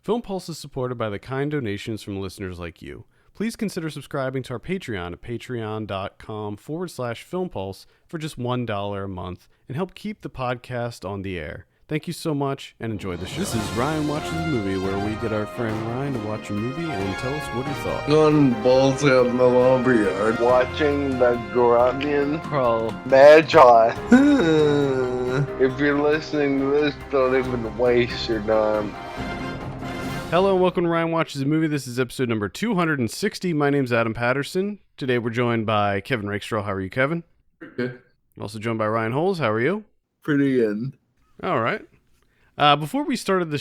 Film Pulse is supported by the kind donations from listeners like you. Please consider subscribing to our Patreon at patreon.com/filmpulse for just $1 a month and help keep the podcast on the air. Thank you so much and enjoy the show. This is Ryan Watches a Movie, where we get our friend Ryan to watch a movie and tell us what he thought. Going balls out in the lumberyard. Watching the Grunion Pro Magi. If you're listening to this, don't even waste your time. Hello and welcome to Ryan Watches a Movie. This is episode number 260. My name's Adam Patterson. Today we're joined by Kevin Rakestraw. How are you, Kevin? Pretty good. Also joined by Ryan Holes. How are you? Pretty good. All right. Before we start the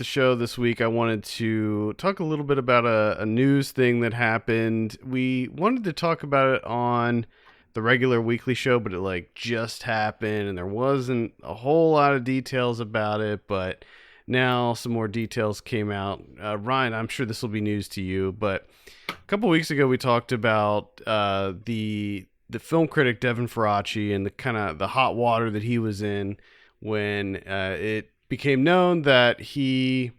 show this week, I wanted to talk a little bit about a news thing that happened. We wanted to talk about it on the regular weekly show, but it just happened, and there wasn't a whole lot of details about it, but now some more details came out. Ryan, I'm sure this will be news to you, but a couple weeks ago we talked about the film critic Devin Faraci and the hot water that he was in when it became known that he,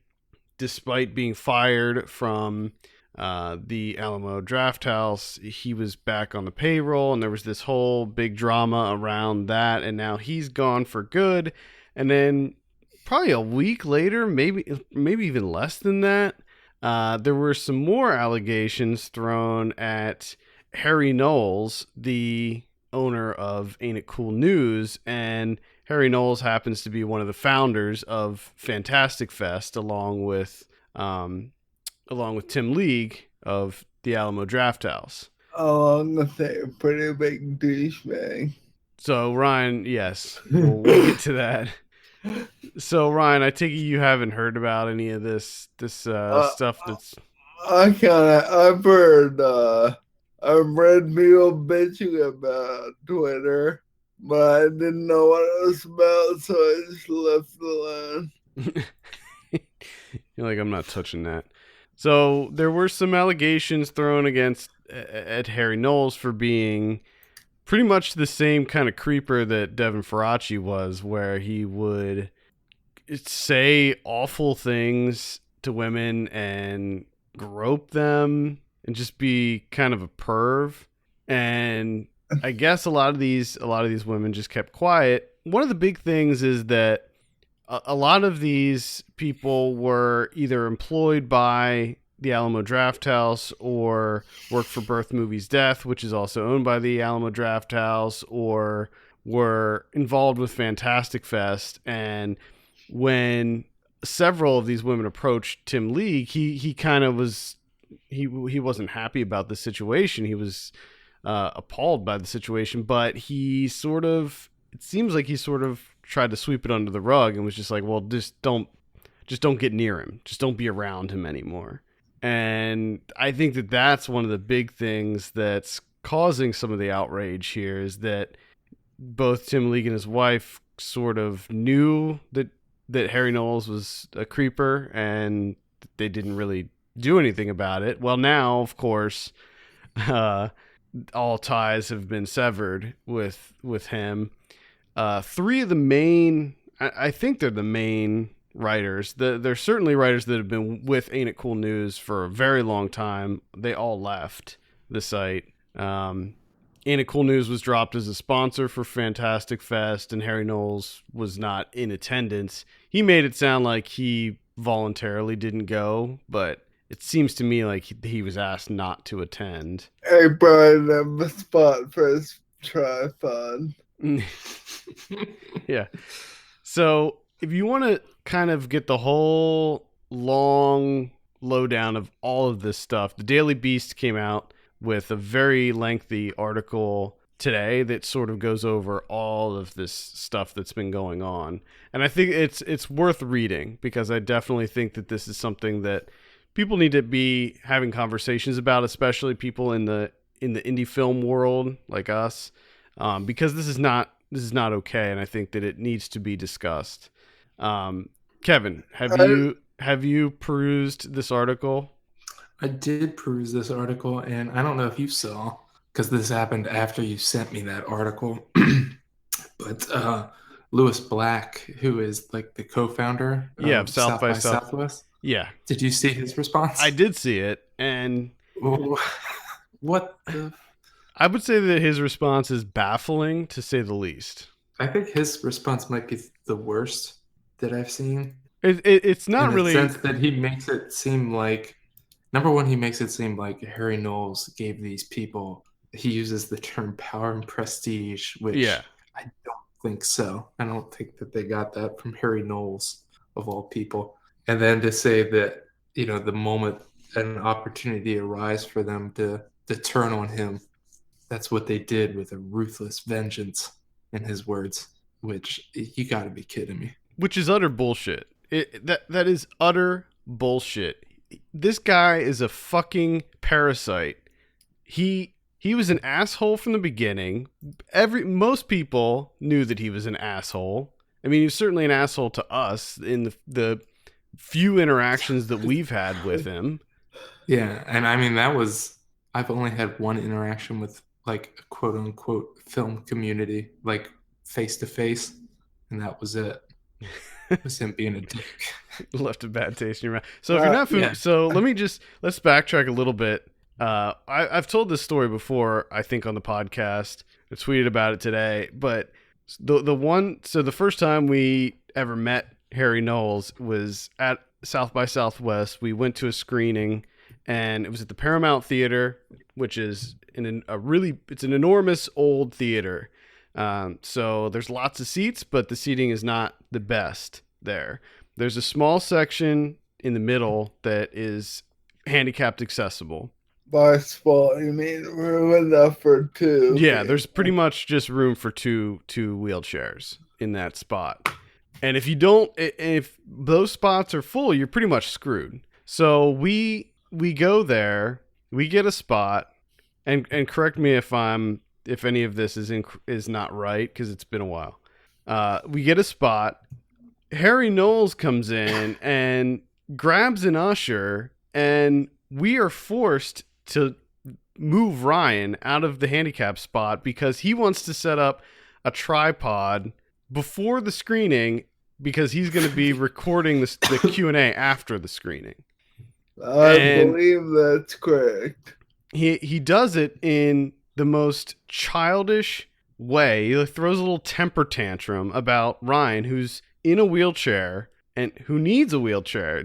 despite being fired from the Alamo Drafthouse, he was back on the payroll, and there was this whole big drama around that, and now he's gone for good. And then probably a week later, maybe even less than that, there were some more allegations thrown at Harry Knowles, the owner of Ain't It Cool News, and Harry Knowles happens to be one of the founders of Fantastic Fest, along with Tim League of the Alamo Drafthouse. Oh, I'm gonna say a pretty big douchebag. So Ryan, yes, we'll get to that. So Ryan, I take it you haven't heard about any of this stuff that's... I've heard, I've read people bitching about Twitter, but I didn't know what it was about, so I just left it alone. You're like, I'm not touching that. So there were some allegations thrown at Harry Knowles for being pretty much the same kind of creeper that Devin Faraci was, where he would say awful things to women and grope them and just be kind of a perv. And I guess a lot of these women just kept quiet. One of the big things is that a lot of these people were either employed by the Alamo Drafthouse or worked for Birth Movies Death, which is also owned by the Alamo Drafthouse, or were involved with Fantastic Fest. And when several of these women approached Tim League, he kind of was, he wasn't happy about the situation. He was appalled by the situation, but it seems like he sort of tried to sweep it under the rug and was just like, well, just don't get near him. Just don't be around him anymore. And I think that that's one of the big things that's causing some of the outrage here, is that both Tim League and his wife sort of knew that Harry Knowles was a creeper, and they didn't really do anything about it. Well, now, of course, all ties have been severed with him. Three of the main, I think they're the main writers. There's certainly writers that have been with Ain't It Cool News for a very long time. They all left the site. Ain't It Cool News was dropped as a sponsor for Fantastic Fest, and Harry Knowles was not in attendance. He made it sound like he voluntarily didn't go, but it seems to me like he was asked not to attend. I brought him a spot for his tripod. Yeah. So if you want to kind of get the whole long lowdown of all of this stuff, the Daily Beast came out with a very lengthy article today that sort of goes over all of this stuff that's been going on. And I think it's worth reading, because I definitely think that this is something that people need to be having conversations about, especially people in the indie film world like us, because this is not okay, and I think that it needs to be discussed. Kevin, have you perused this article? I did peruse this article, and I don't know if you saw, because this happened after you sent me that article, but Lewis Black, who is like the co-founder of South by Southwest, Yeah, Did you see his response? I did see it, and What the? I would say that his response is baffling, to say the least. I think his response might be the worst that I've seen. It's In not the really. sense that he makes it seem like, number one, he makes it seem like Harry Knowles gave these people, he uses the term power and prestige, which Yeah. I don't think so. I don't think that they got that from Harry Knowles, of all people. And then to say that, the moment an opportunity arises for them to turn on him, that's what they did with a ruthless vengeance, in his words, which you got to be kidding me. Which is utter bullshit. That is utter bullshit. This guy is a fucking parasite. He was an asshole from the beginning. Most people knew that he was an asshole. I mean, he was certainly an asshole to us in the few interactions that we've had with him. Yeah, and I mean I've only had one interaction with like a quote unquote film community, like face to face, and that was it. It was him being a dick. Left a bad taste in your mouth. So if you're not familiar, so let's backtrack a little bit. I've told this story before, I think, on the podcast. I tweeted about it today, but the first time we ever met Harry Knowles was at South by Southwest. We went to a screening, and it was at the Paramount Theater, which is it's an enormous old theater. So there's lots of seats, but the seating is not the best there. There's a small section in the middle that is handicapped accessible. By small, you mean room enough for two? Yeah, there's pretty much just room for two wheelchairs in that spot. And if those spots are full, you're pretty much screwed. So we go there, we get a spot, and correct me if any of this is not right, because it's been a while. We get a spot. Harry Knowles comes in and grabs an usher, and we are forced to move Ryan out of the handicap spot because he wants to set up a tripod before the screening, because he's going to be recording the Q&A after the screening. I believe that's correct. He does it in the most childish way. He throws a little temper tantrum about Ryan, who's in a wheelchair and who needs a wheelchair.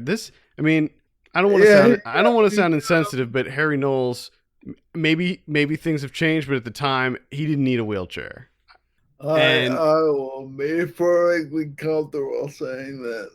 I don't want to sound insensitive, but Harry Knowles, maybe things have changed, but at the time he didn't need a wheelchair. I will be perfectly comfortable saying that,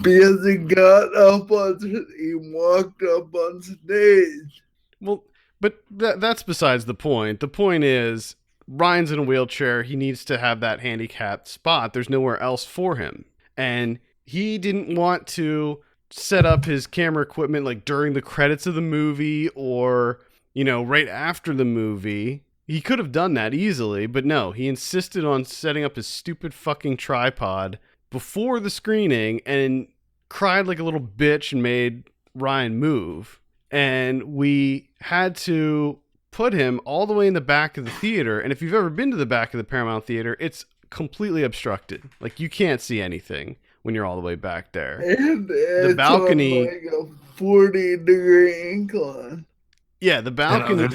because he walked up on stage. Well, but that's besides the point. The point is, Ryan's in a wheelchair. He needs to have that handicapped spot. There's nowhere else for him. And he didn't want to set up his camera equipment like during the credits of the movie or, right after the movie. He could have done that easily, but no, he insisted on setting up his stupid fucking tripod before the screening and cried like a little bitch and made Ryan move. And we had to put him all the way in the back of the theater. And if you've ever been to the back of the Paramount Theater, it's completely obstructed. Like, you can't see anything when you're all the way back there. And the balcony, like a 40-degree incline. Yeah, the balcony.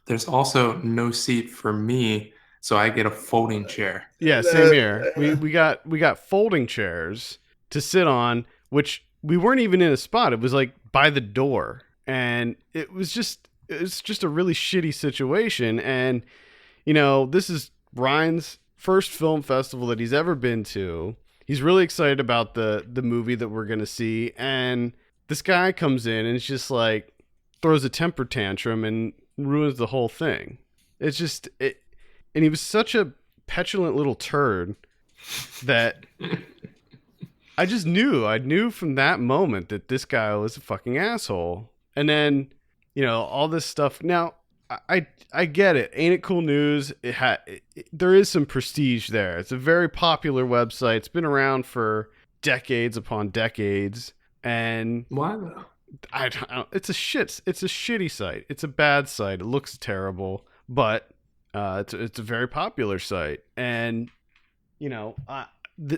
There's also no seat for me, so I get a folding chair. Yeah, same here. We got folding chairs to sit on, which we weren't even in a spot. It was like by the door, and it's just a really shitty situation. And this is Ryan's first film festival that he's ever been to. He's really excited about the movie that we're gonna see, and this guy comes in and it's just like throws a temper tantrum and ruins the whole thing. It's just and he was such a petulant little turd that I knew from that moment that this guy was a fucking asshole. And then, all this stuff. Now, I get it. Ain't It Cool News? There is some prestige there. It's a very popular website. It's been around for decades upon decades. And why though? I don't know. It's a shitty site. It's a bad site. It looks terrible, but it's a very popular site. And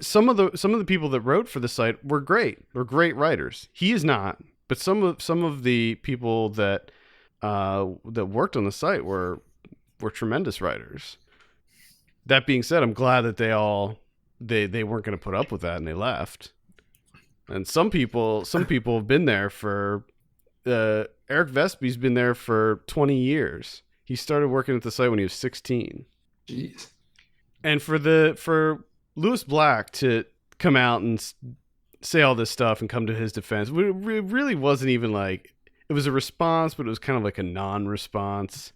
some of the people that wrote for the site were great. Were great writers. He is not, but some of the people that that worked on the site were tremendous writers. That being said, I'm glad that they weren't going to put up with that and they left. And some people have been there for Eric Vespe's been there for 20 years. He started working at the site when he was 16. Jeez. And for Lewis Black to come out and say all this stuff and come to his defense, it really wasn't even like, it was a response, but it was kind of like a non-response.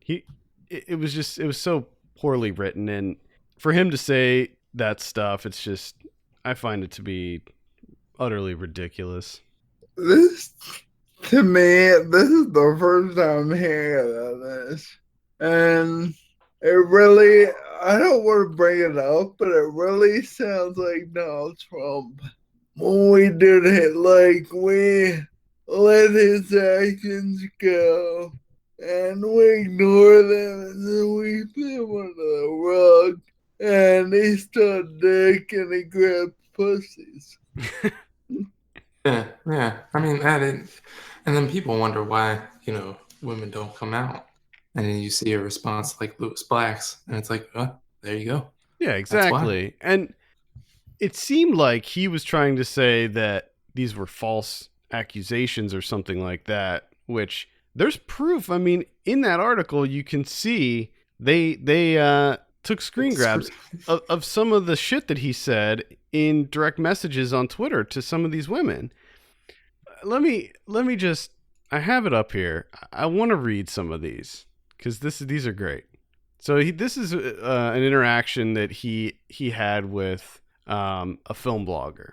It was so poorly written, and for him to say that stuff, it's just, I find it to be utterly ridiculous. This, to me, this is the first time hearing about this. And it really, I don't want to bring it up, but it really sounds like Donald Trump. When we did it, like, we let his actions go, and we ignore them, and then we put them under the rug, and he stood dick and he grabbed pussies. Yeah. I mean, and then people wonder why, women don't come out. And then you see a response like Lewis Black's, and it's like, oh, there you go. Yeah, exactly. And it seemed like he was trying to say that these were false accusations or something like that, which there's proof. I mean, in that article, you can see they took screen grabs of some of the shit that he said in direct messages on Twitter to some of these women. Let me just, I have it up here. I want to read some of these because these are great. So this is an interaction that he had with a film blogger.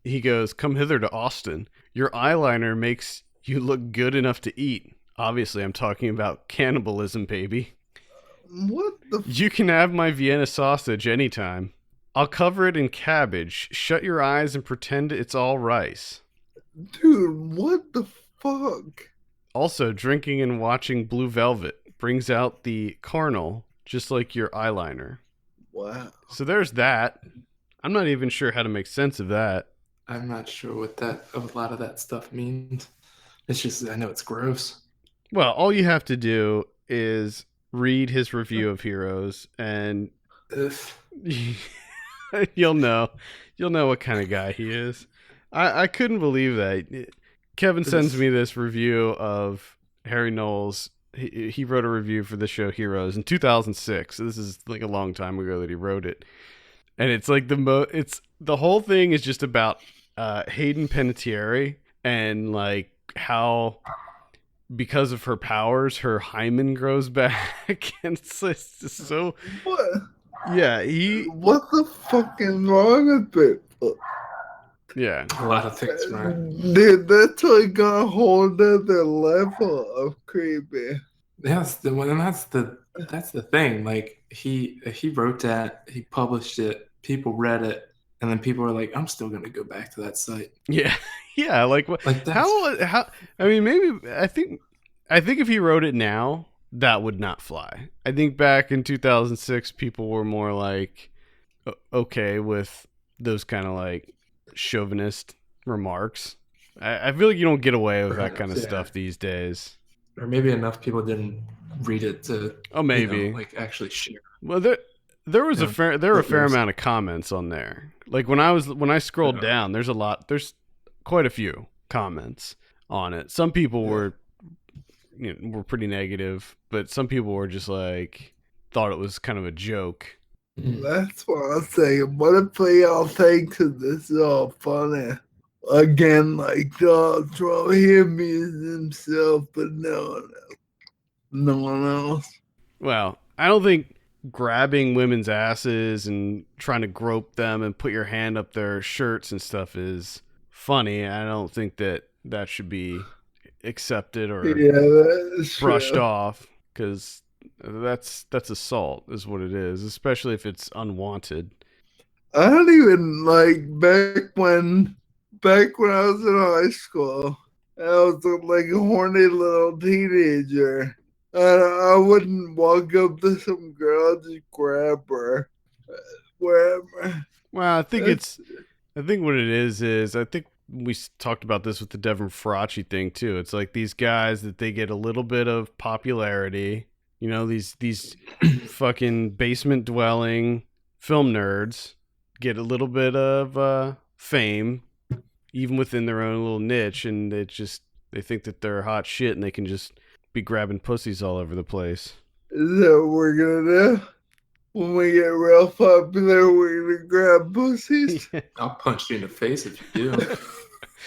He goes, "Come hither to Austin. Your eyeliner makes you look good enough to eat." Obviously, I'm talking about cannibalism, baby. What the? You can have my Vienna sausage anytime. I'll cover it in cabbage. Shut your eyes and pretend it's all rice. Dude, what the fuck? Also, drinking and watching Blue Velvet brings out the carnal, just like your eyeliner. Wow. So there's that. I'm not even sure how to make sense of that. I'm not sure what a lot of that stuff means. It's just, I know it's gross. Well, all you have to do is read his review of Heroes, and you'll know what kind of guy he is. I couldn't believe that. Kevin sends me this review of Harry Knowles. He wrote a review for the show Heroes in 2006. So this is like a long time ago that he wrote it, and it's like the whole thing is just about Hayden Panettiere and like how, because of her powers, her hymen grows back, and it's just so. What? Yeah, What the fuck is wrong with it? Yeah, a lot of things, right? Dude, that's like a whole other level of creepy. Yes, that's the thing. Like he wrote that, he published it, people read it, and then people are like, "I'm still gonna go back to that site." Yeah, yeah. Like what? Like how? I mean, maybe I think if he wrote it now, that would not fly. I think back in 2006, people were more like okay with those kind of like chauvinist remarks. I feel like you don't get away with that kind of stuff these days. Or maybe enough people didn't read it to maybe like actually share. Well, there were a fair amount of comments on there. Like when I scrolled down, there's quite a few comments on it. Some people were pretty negative, but some people were just like thought it was kind of a joke. That's what I'm saying. What if they all think this is all funny? Again, like Donald Trump, he amused himself, but no one else. Well, I don't think grabbing women's asses and trying to grope them and put your hand up their shirts and stuff is funny. I don't think that should be accepted or brushed off, because that's assault is what it is, especially if it's unwanted. I don't even like back when I was in high school, I was like a horny little teenager, and I wouldn't walk up to some girl, just grab her. wherever. Well, I think It's- I think what it is I think we talked about this with the Devin Faraci thing too. It's like these guys that they get a little bit of popularity, you know, these fucking basement dwelling film nerds get a little bit of fame even within their own little niche, and they think that they're hot shit and they can just be grabbing pussies all over the place. Is that what we're gonna do? When we get real popular, we're gonna grab pussies. I'll punch you in the face if you do.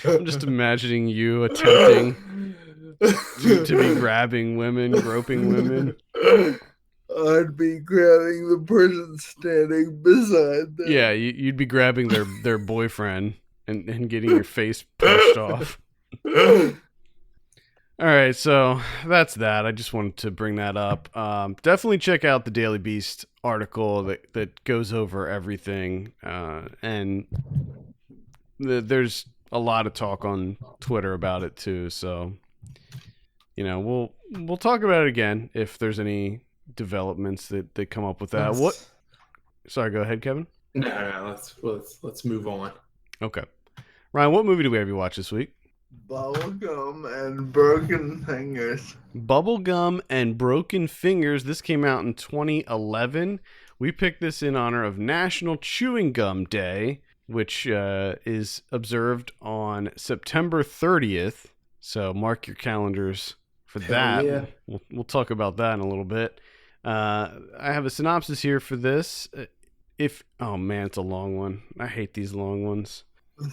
I'm just imagining you attempting to be grabbing women, groping women. I'd be grabbing the person standing beside them. Yeah, you'd be grabbing their boyfriend and getting your face punched off. All right, so that's that. I just wanted to bring that up. Definitely check out the Daily Beast article that goes over everything. And there's a lot of talk on Twitter about it too. So, you know, we'll talk about it again if there's any developments that come up with that. What? Sorry, go ahead, Kevin. No, let's move on. Okay, Ryan, what movie do we have you watch this week? Bubblegum and Broken Fingers. Bubblegum and Broken Fingers. This came out in 2011. We picked this in honor of National Chewing Gum Day, which is observed on September 30th. So mark your calendars for that. Yeah. We'll talk about that in a little bit. I have a synopsis here for this. Oh man, it's a long one. I hate these long ones.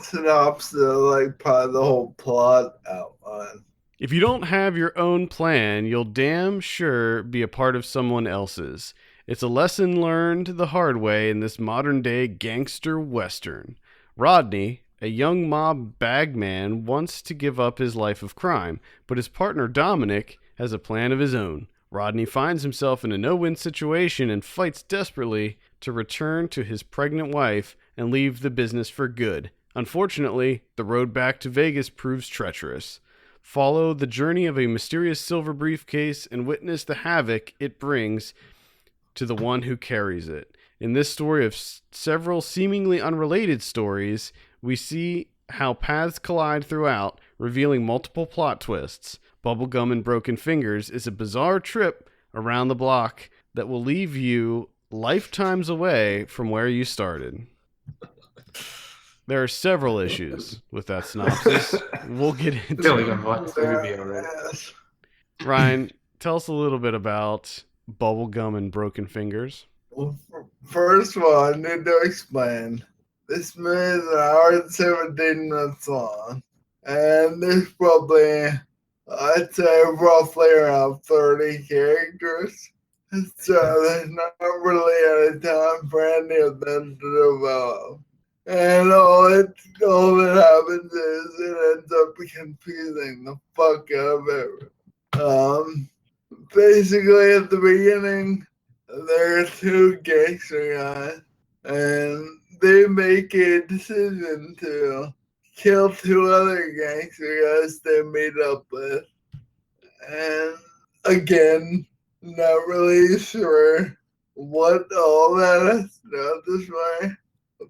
Synopsis, like part of the whole plot outline. If you don't have your own plan, you'll damn sure be a part of someone else's. It's a lesson learned the hard way in this modern-day gangster western. Rodney, a young mob bagman, wants to give up his life of crime, but his partner Dominic has a plan of his own. Rodney finds himself in a no-win situation and fights desperately to return to his pregnant wife and leave the business for good. Unfortunately, the road back to Vegas proves treacherous. Follow the journey of a mysterious silver briefcase and witness the havoc it brings to the one who carries it. In this story of several seemingly unrelated stories, we see how paths collide throughout, revealing multiple plot twists. Bubblegum and Broken Fingers is a bizarre trip around the block that will leave you lifetimes away from where you started. There are several issues with that synopsis. We'll get into Really gonna watch the movie already. Yes. Ryan, tell us a little bit about Bubblegum and Broken Fingers. Well, first of all, I need to explain. This movie is an hour and 17 minutes long. And there's probably, I'd say, roughly around 30 characters. So there's not really any time for any of them to develop. And all that happens is it ends up confusing the fuck out of everyone. Basically, at the beginning, there are two gangster guys, and they make a decision to kill two other gangster guys they meet up with. And again, not really sure what all that has to do with this way.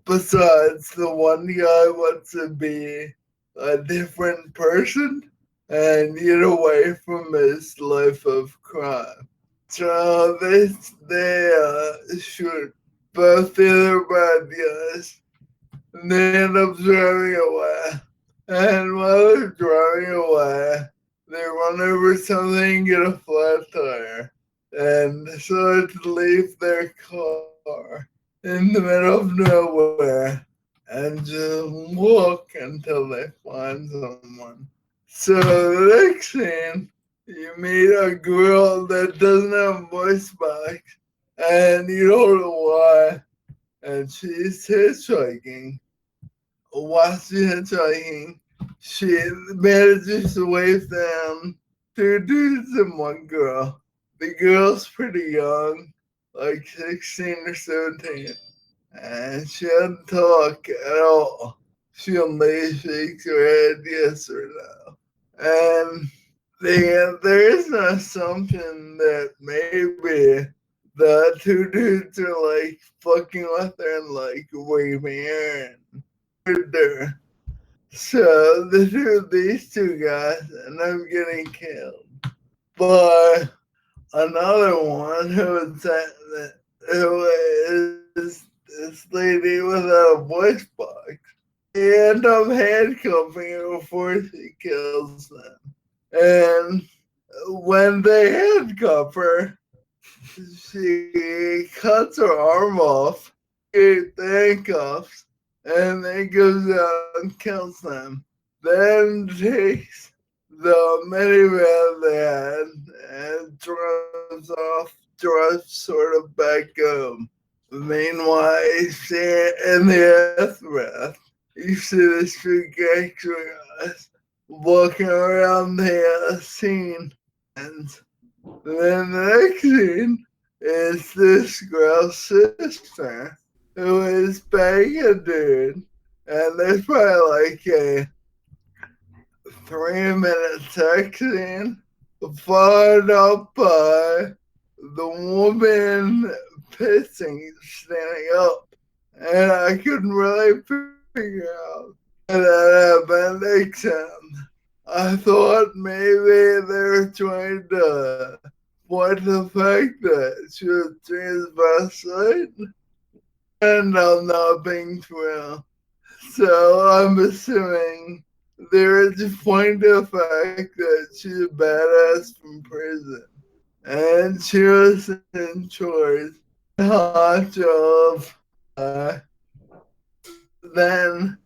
Besides, the one guy wants to be a different person and get away from his life of crime. So they shoot both the other bad guys, and they end up driving away. And while they're driving away, they run over something and get a flat tire, and decide to leave their car in the middle of nowhere and just walk until they find someone. So the next scene, you meet a girl that doesn't have a voice box, and you don't know why, and she's hitchhiking. While she's hitchhiking, she manages to wave down two dudes and one girl. The girl's pretty young, like 16 or 17, and she doesn't talk at all. She only shakes her head yes or no. And there is an assumption that maybe the two dudes are like fucking with her and like waving her and her. So these two guys end up getting killed. But another one who is this lady without a voice box. He ends up handcuffing her before she kills them. And when they handcuff her, she cuts her arm off, the handcuffs, and then goes out and kills them. Then takes the minivan they had and drives sort of back home. Meanwhile, in the aftermath, you see this two gangster guys walking around the scene, and then the next scene is this girl's sister who is banging a dude, and there's probably like a 3-minute sex scene followed up by the woman pissing standing up, and I couldn't really figure out how that happened, except I thought maybe they were trying to point the fact that she was transvestite, and I'm not being true. So I'm assuming they were just pointing to the fact that she's a badass from prison, and she was in charge of then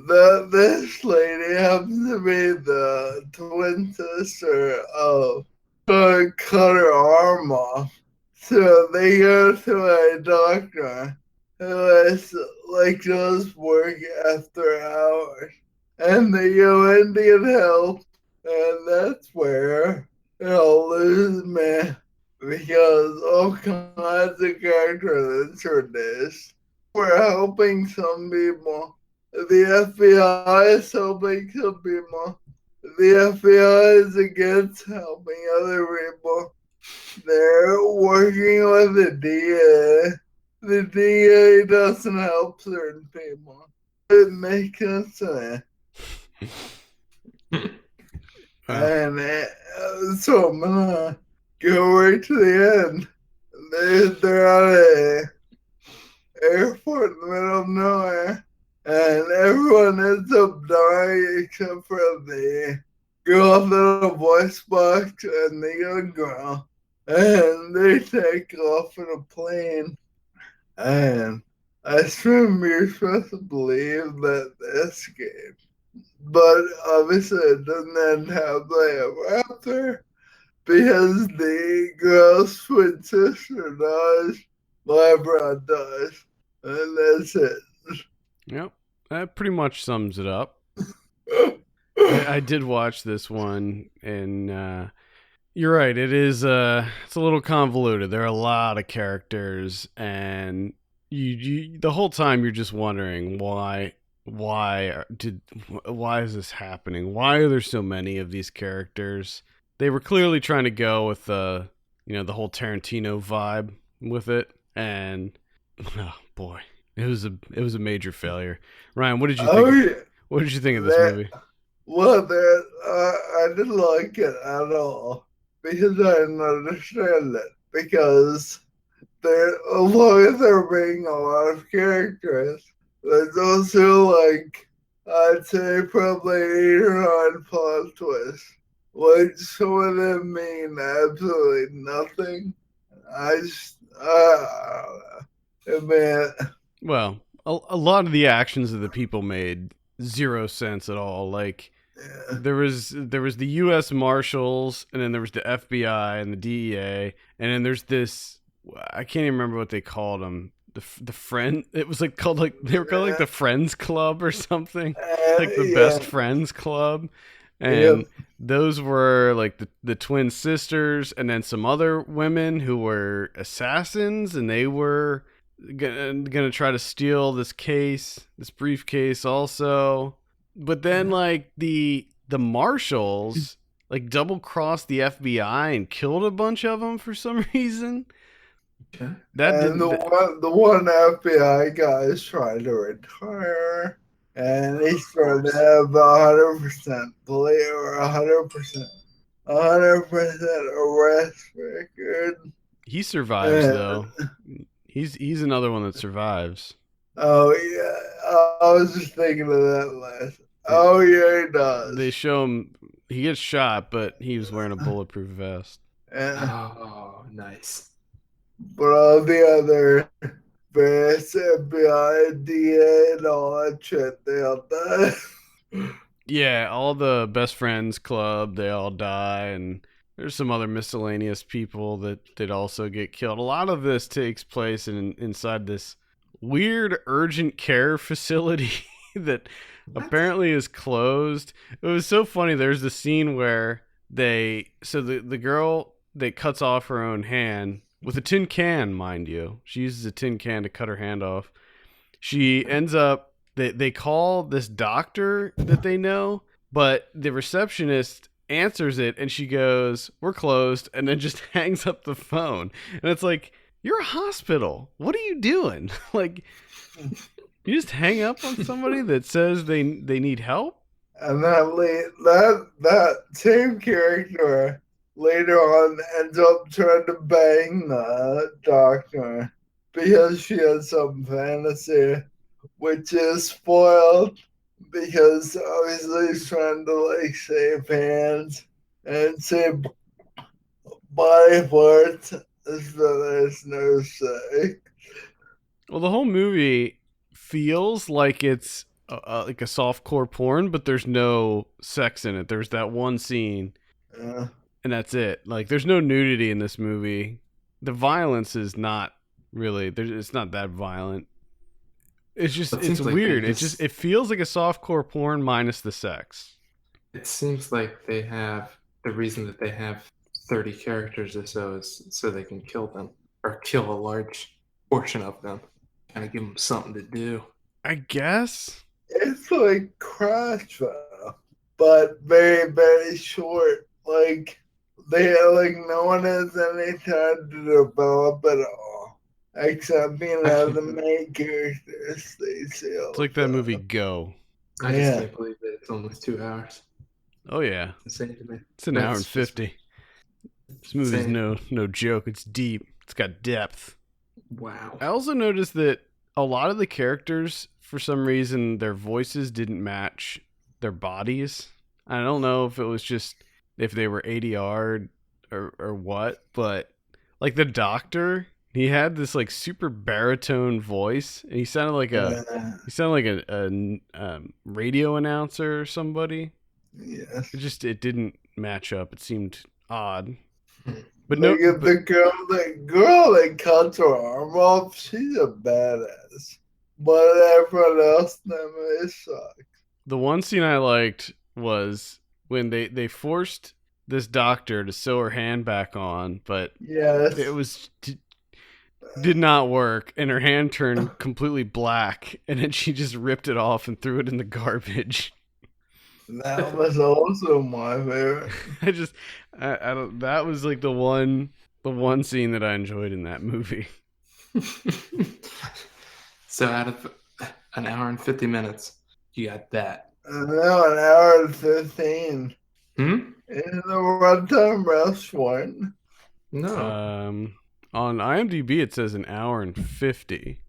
this lady happens to be the twin sister of cut her arm off. So they go to a doctor who is like does work after hours, and they go in to get help, and that's where it all loses me, because all kinds of characters introduced. We're helping some people. The FBI is helping some people. The FBI is against helping other people. They're working with the DA. The DA doesn't help certain people. It makes sense to me. And so I'm gonna go right to the end. They're at a airport in the middle of nowhere, and everyone ends up dying except for the girl with a voice box and the young girl. And they take off in a plane, and I assume you're supposed to believe that they escaped. But obviously it doesn't end happily ever after, because the girl's twin sister dies, my brother dies, and that's it. Yep, that pretty much sums it up. I did watch this one, and you're right. It's a little convoluted. There are a lot of characters, and you the whole time you're just wondering why is this happening? Why are there so many of these characters? They were clearly trying to go with the whole Tarantino vibe with it, and oh boy, it was a major failure. Ryan, what did you think? What did you think of this movie? Well, I didn't like it at all, because I didn't understand it. Because as long as there being a lot of characters, there's also like, I'd say probably 8 or 9 plot twists, which some of them mean absolutely nothing. I mean, well, a lot of the actions of the people made zero sense at all. Like, yeah. there was the U.S. Marshals, and then there was the FBI and the DEA, and then there's this, I can't even remember what they called them. The friend, it was like called, like they were called like the Friends Club or something, like the Best Friends Club, and those were like the twin sisters, and then some other women who were assassins, and they were gonna try to steal this briefcase also. But then like the marshals like double crossed the FBI and killed a bunch of them for some reason. Okay. That And didn't. the one FBI guy is trying to retire, and he's trying to have 100% play or 100% arrest record. He survives And, though. He's another one that survives. oh yeah, I was just thinking of that last. It, Oh yeah, he they does. show him he gets shot, but he was wearing a bulletproof vest. Yeah. Oh, nice. But all the other best FBI, DA, and all that shit, they all die. Yeah, all the best friends club, they all die, and there's some other miscellaneous people that also get killed. A lot of this takes place inside this weird urgent care facility that What? apparently is closed. It was so funny. There's the scene where the girl that cuts off her own hand with a tin can, mind you. She uses a tin can to cut her hand off. She ends up they call this doctor that they know, but the receptionist answers it and she goes, "We're closed," and then just hangs up the phone. And it's like, you're a hospital. What are you doing? Like, you just hang up on somebody that says they need help? And that same character later on ends up trying to bang the doctor because she has some fantasy, which is spoiled because obviously he's trying to like save hands and save body parts so there's no sex. Well, the whole movie feels like it's like a softcore porn, but there's no sex in it. There's that one scene, Yeah. and that's it. Like, there's no nudity in this movie. The violence is not really. It's not that violent. It's just It it's seems like weird. they It feels like a softcore porn minus the sex. It seems like they have the reason that they have 30 characters or so is so they can kill them or kill a large portion of them. Kind of give them something to do. I guess. It's like Crash, but very, very short. Like no one has any time to develop it all, except the main characters. They say It's like that movie Go. I just Yeah. can't believe that it's almost 2 hours. Oh yeah, Insane to me. it's an hour and 50. This movie's no joke. It's deep. It's got depth. Wow. I also noticed that a lot of the characters, for some reason, their voices didn't match their bodies. I don't know if it was just if they were ADR or what, but like the doctor, he had this like super baritone voice, and he sounded like a radio announcer or somebody. Yes. It didn't match up. It seemed odd. But Like if the girl that cuts her arm off, she's a badass. But everyone else in that movie sucks. the one scene I liked was when they forced this doctor to sew her hand back on, but Yes. it was did not work, and her hand turned completely black, and then she just ripped it off and threw it in the garbage. That was also my favorite. I don't. That was like the one scene that I enjoyed in that movie. So out of an hour and 50 minutes, you got that. Now an hour and 15. Hmm? In the runtime restaurant. No. On IMDb it says an hour and 50.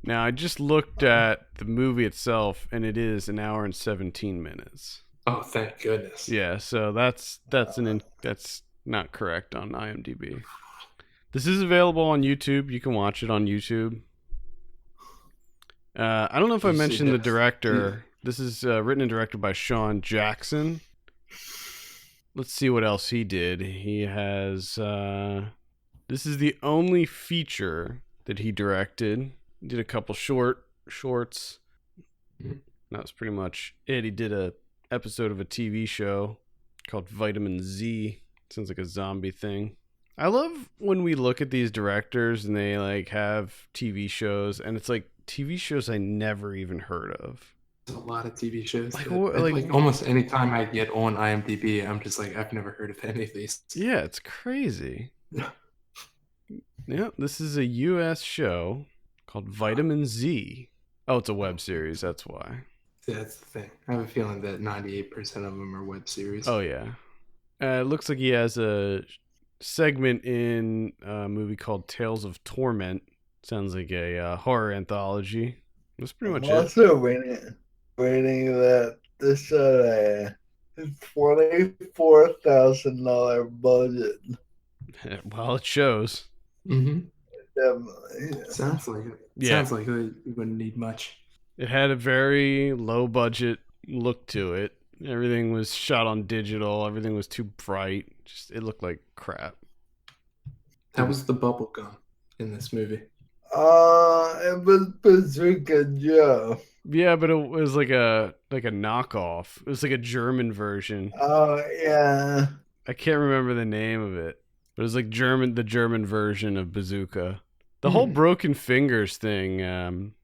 Now I just looked at the movie itself, and it is an hour and 17 minutes. Oh, thank goodness. Yeah, so that's not correct on IMDb. This is available on YouTube. You can watch it on YouTube. I don't know if I mentioned the director. This is written and directed by Sean Jackson. Let's see what else he did. He has this is the only feature that he directed. He did a couple shorts. That was pretty much it. He did a episode of a TV show called Vitamin Z. Sounds like a zombie thing. I love when we look at these directors and they like have TV shows, and it's like TV shows I never even heard of. There's a lot of TV shows. Like almost any time I get on IMDb, I'm just like, I've never heard of any of these. Yeah, it's crazy. Yeah, this is a U.S. show called Vitamin Z. Oh, it's a web series. That's why. That's the thing. I have a feeling that 98% of them are web series. Oh yeah. It looks like he has a segment in a movie called Tales of Torment. Sounds like a horror anthology. That's pretty much I'm also reading that this had a $24,000 budget. it. Well, it shows. Mm-hmm. Definitely. Sounds like it. Yeah. Sounds like you wouldn't need much. It had a very low budget look to it. Everything was shot on digital. Everything was too bright. Just it looked like crap. How was the bubble gum in this movie? It was Bazooka Joe. Yeah, but it was like a knockoff. It was like a German version. Oh yeah. I can't remember the name of it, but it was like the German version of Bazooka. The whole Broken Fingers thing. I'm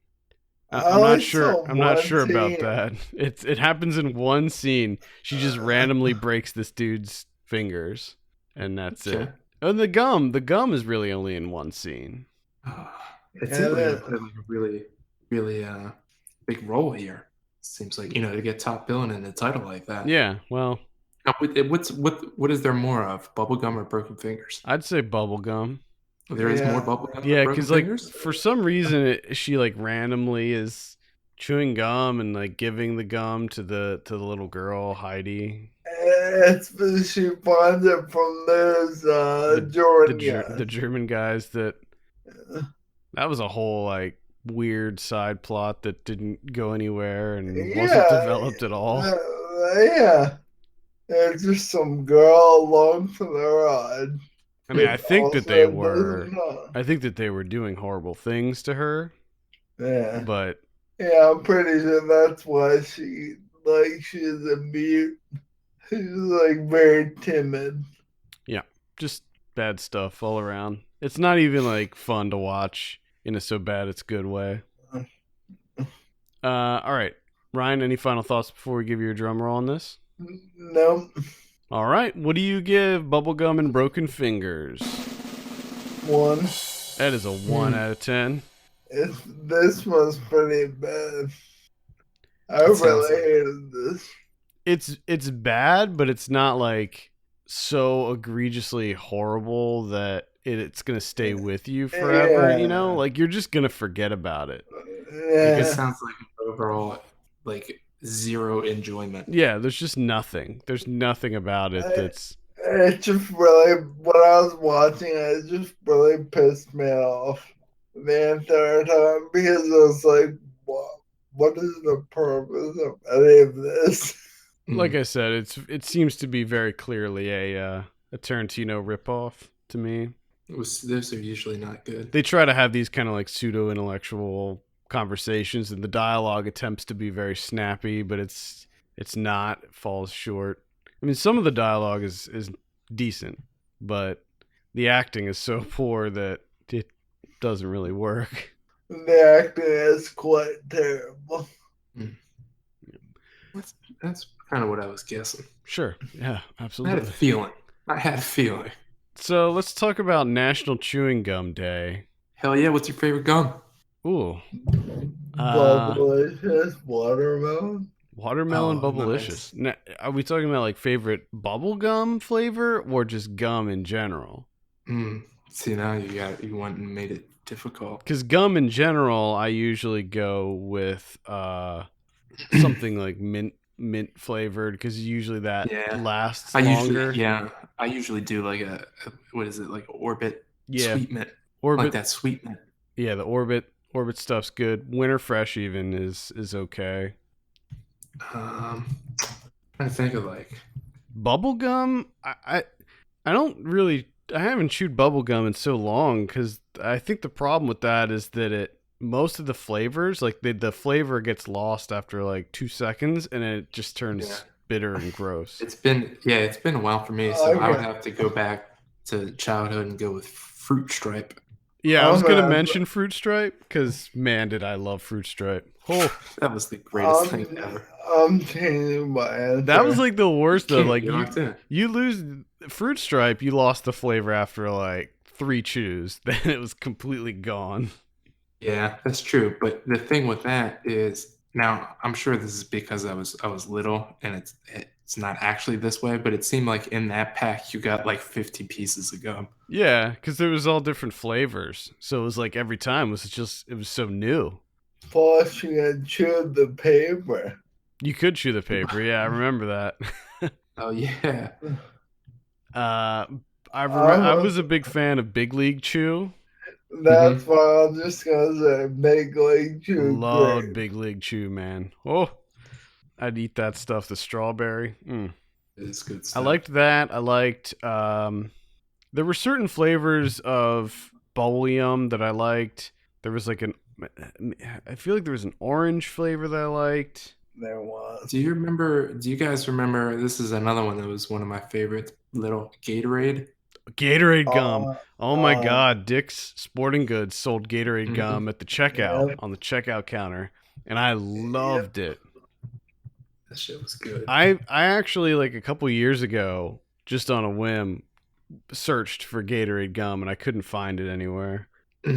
not sure. I'm not sure about that. It happens in one scene. She just randomly breaks this dude's fingers, and that's it. And the gum is really only in one scene. It seems like they played like a really, really big role here. Seems like, to get top billing in a title like that. Yeah, well, what is there more of, Bubblegum or Broken Fingers? I'd say Bubblegum. There is more Bubblegum. Yeah, because like for some reason she like randomly is chewing gum and like giving the gum to the little girl Heidi. It's she finds it from those Jordan guys. The German guys that was a whole like weird side plot that didn't go anywhere and wasn't developed at all. Yeah, it's just some girl along for the ride. I mean, I think that they were doing horrible things to her. Yeah, but yeah, I'm pretty sure that's why she's a mute. She's like very timid. Yeah, just bad stuff all around. It's not even like fun to watch in a so bad it's good way. All right, Ryan, any final thoughts before we give you a drum roll on this? No. All right, what do you give Bubblegum and Broken Fingers? 1. That is a 1 out of 10. This was pretty bad. I really hated this. It's bad, but it's not like so egregiously horrible that it's gonna stay with you forever. Yeah. Like you're just gonna forget about it. Yeah. It sounds like an overall like zero enjoyment. Yeah, there's just nothing. There's nothing about it that's. It just really, when I was watching it, just really pissed me off the entire time because I was like, what is the purpose of any of this? Like I said, it seems to be very clearly a Tarantino ripoff to me. Those are usually not good. They try to have these kind of like pseudo-intellectual conversations, and the dialogue attempts to be very snappy, but it's not. It falls short. I mean, some of the dialogue is decent, but the acting is so poor that it doesn't really work. The acting is quite terrible. That's kind of what I was guessing. Sure. Yeah, absolutely. I had a feeling. So let's talk about National Chewing Gum Day. Hell yeah, what's your favorite gum? Ooh. Bubblicious, watermelon. Watermelon Bubblicious. Nice. Now, are we talking about like favorite bubble gum flavor or just gum in general? See, now you went and made it difficult. Because gum in general, I usually go with something like mint flavored, because usually that lasts longer. I usually do like a what is it, like Orbit sweet mint. Orbit, like that sweet mint. Yeah, the Orbit stuff's good. Winter Fresh even is okay. I'm trying to think of like bubble gum. I haven't chewed bubble gum in so long, because I think the problem with that is that most of the flavors, like the flavor gets lost after like 2 seconds, and it just turns bitter and gross. It's been a while for me, so I would have to go back to childhood and go with Fruit Stripe. Yeah, I was going to mention Fruit Stripe, because, man, did I love Fruit Stripe. Oh, that was the greatest thing ever. I'm changing my answer. That was like the worst, though. Like, you lose Fruit Stripe, you lost the flavor after like 3 chews, then it was completely gone. Yeah, that's true. But the thing with that is, now I'm sure this is because I was little and it's not actually this way, but it seemed like in that pack you got like 50 pieces of gum. Yeah, because there was all different flavors. So it was like every time it was so new. Plus, you can chew the paper. You could chew the paper. Yeah, I remember that. Oh yeah. I was a big fan of Big League Chew. That's why I'm just gonna say Big League Chew. Loved Great. Big League Chew, man. Oh, I'd eat that stuff. The strawberry. It's good I stuff. liked that. I liked. There were certain flavors of bubblegum that I liked. There was like I feel like there was an orange flavor that I liked. There was. Do you guys remember, this is another one that was one of my favorites, little Gatorade? Gatorade gum. Oh my uh, God. Dick's Sporting Goods sold Gatorade gum at the checkout, Yep. on the checkout counter. And I loved it. That shit was good. I actually, like a couple years ago, just on a whim, searched for Gatorade gum and I couldn't find it anywhere. I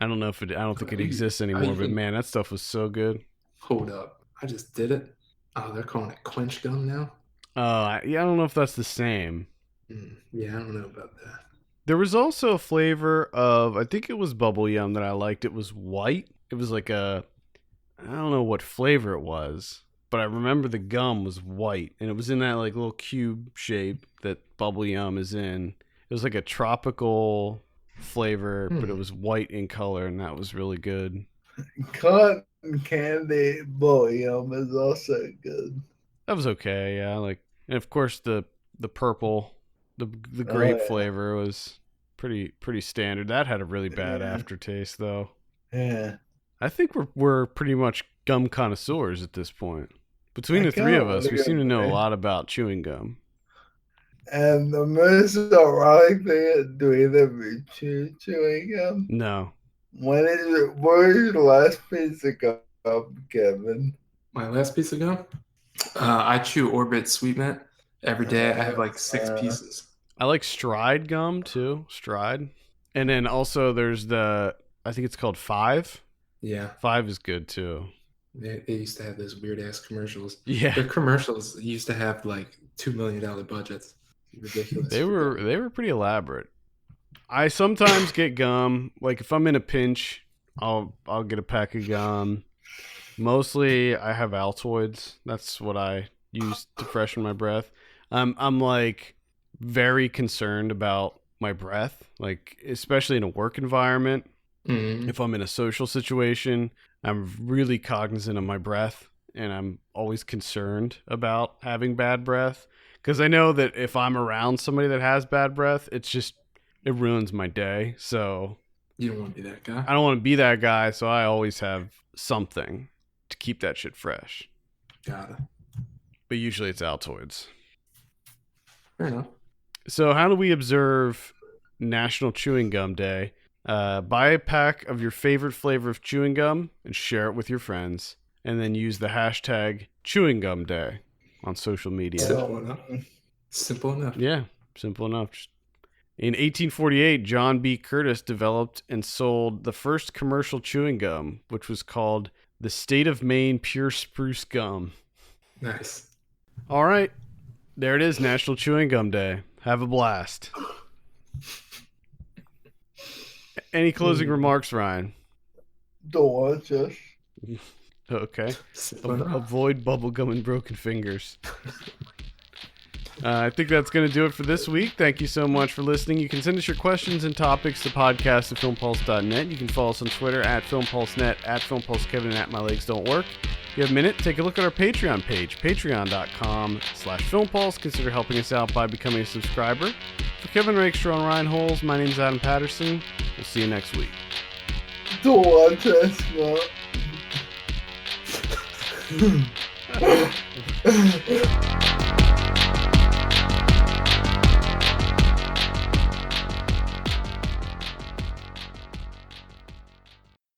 don't think it exists anymore, but man, that stuff was so good. Hold up. I just did it. Oh, they're calling it quench gum now? Yeah, I don't know if that's the same. Yeah, I don't know about that. There was also a flavor of, I think it was bubble yum that I liked. It was white. It was like I don't know what flavor it was, but I remember the gum was white and it was in that like little cube shape that bubble yum is in. It was like a tropical flavor, but it was white in color and that was really good. Cotton candy bubblegum is also good. That was okay, yeah. And of course the purple, the grape flavor was pretty standard. That had a really bad aftertaste though. Yeah. I think we're pretty much gum connoisseurs at this point. Between the three of us, we seem to know a lot about chewing gum. And the most ironic thing, do either of you chew chewing gum? No. What is your last piece of gum, Kevin? My last piece of gum? I chew Orbit Sweet Mint every day. I have like 6 pieces. I like Stride gum too. Stride. And then also there's I think it's called 5. Yeah. 5 is good too. They used to have those weird ass commercials. Yeah. Their commercials used to have like $2 million budgets. Ridiculous. They were pretty elaborate. I sometimes get gum. Like if I'm in a pinch, I'll get a pack of gum. Mostly I have Altoids. That's what I use to freshen my breath. I'm like very concerned about my breath, like especially in a work environment. If I'm in a social situation, I'm really cognizant of my breath and I'm always concerned about having bad breath because I know that if I'm around somebody that has bad breath, it ruins my day. So you don't want to be that guy. I don't want to be that guy, so I always have something to keep that shit fresh. Got it. But usually it's Altoids. Fair enough. So how do we observe National Chewing Gum Day? Buy a pack of your favorite flavor of chewing gum and share it with your friends. And then use the hashtag Chewing Gum Day on social media. Simple enough. Simple enough. Yeah, simple enough. In 1848, John B. Curtis developed and sold the first commercial chewing gum, which was called the State of Maine Pure Spruce Gum. Nice. All right. There it is, National Chewing Gum Day. Have a blast. Any closing remarks, Ryan? Don't watch us. Okay. Avoid bubblegum and broken fingers. I think that's going to do it for this week. Thank you so much for listening. You can send us your questions and topics to podcast@filmpulse.net. You can follow us on Twitter @filmpulsenet, @filmpulsekevin, and @mylegsdon'twork. If you have a minute, take a look at our Patreon page, patreon.com/filmpulse. Consider helping us out by becoming a subscriber. For Kevin Rakestraw and Ryan Holes, my name is Adam Patterson. We'll see you next week. Don't watch us, man.